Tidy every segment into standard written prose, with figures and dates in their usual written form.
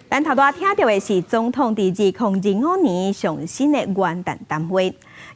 咱头拄听到的是总统伫2025年上新的元旦谈话。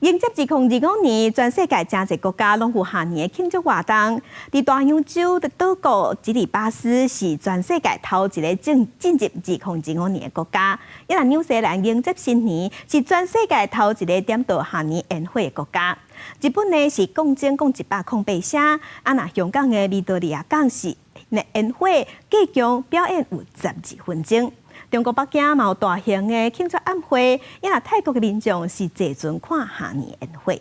迎接2025年，全世界真侪国家拢有下年的庆祝活动。伫大洋洲的岛国吉里巴斯是全世界头一个进入2025年的国家。伊拉纽西兰迎接新年是全世界头一个点到下年宴会的国家。日本呢是共108声，那香港的维多利亚港是宴会计强表演有12分钟。中国北京嘛有大型的庆祝晚会，伊拉泰国的民众是坐船看下年宴会。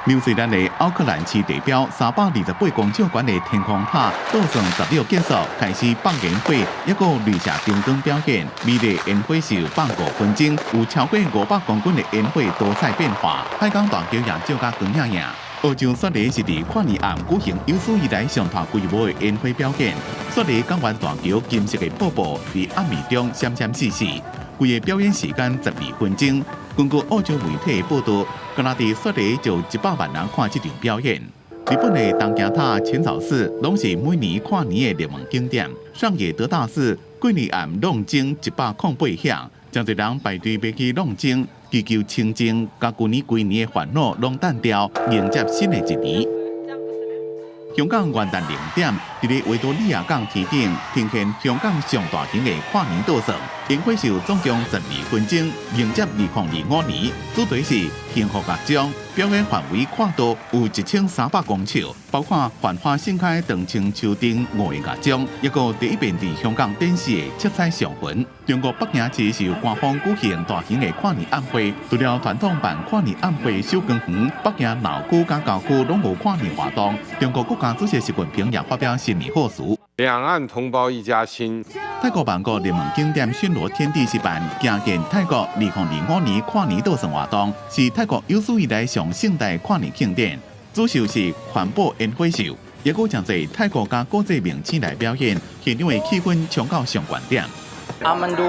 纽西兰的奥克兰市地标328公尺高的天空塔倒算16结束，开始放烟火，一个绿色灯光表演。美丽烟火秀放5分钟，有超过500公斤的烟火多彩变化，海港大桥也照甲光亮亮。澳洲雪梨是伫跨年暗举行有史以来上大规模的烟火表演。雪梨港湾大桥金色的瀑布伫暗暝中闪闪烁烁，规个表演时间12分钟。根据澳洲媒体报道，加拿大雪梨就100万人看这场表演。日本的东京塔、浅草寺拢是每年跨年的热门景点。上野德大寺过年暗龙钟108响，真侪人排队要去龙钟，祈求清净，甲旧年规年的烦恼拢淡掉，迎接新的一年。香港元旦0点，伫咧维多利亚港天顶呈现香港上大型的跨年倒数，烟火秀总共12分钟，迎接2025年。主题是幸福乐章，表演范围跨度有1300公尺，包括繁花盛开、长青秋灯5个乐章，一个第一遍伫香港电视的七彩祥云。中国北京市是由官方举行大型的跨年晚会，除了传统办跨年晚会首光园，北京闹区甲郊区拢有跨年活动。中国国家主席习近平也发表新年贺词。两岸同胞一家亲。泰国曼谷热门景点宣罗天地是办行健泰国2025年跨年倒数活动，是泰国有史以来上盛大跨年庆典。主秀是环保烟火秀，也有真侪泰國加國際明星來表演，現場嘅氣氛衝到上高點。มันดู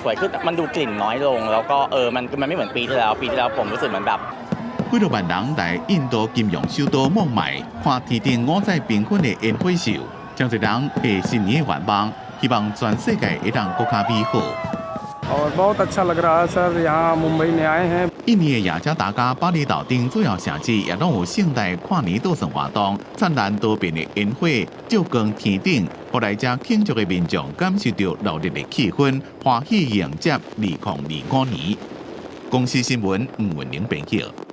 สวยขึ้นมันดูกลิ่นน้อยลงแล้วก็มันไม่เหมือนปีที่แล้วผมรู้สึกเหมือนแบบ幾多萬人來印度金融首都孟買看天頂5彩繽紛的煙火秀，真侪人係新年嘅願望，希望全世界會讓國家美好。और बहुत अच्छा लग रहा है सर यहाँ मुंबई में आए हैं。印尼的雅加達加巴厘島等主要城市也攏有盛大跨年倒數活動，燦爛多變的煙火照光天頂，互來遮慶祝的民眾感受到熱烈的氣氛，歡喜迎接2025年。公司新聞吳文玲編輯。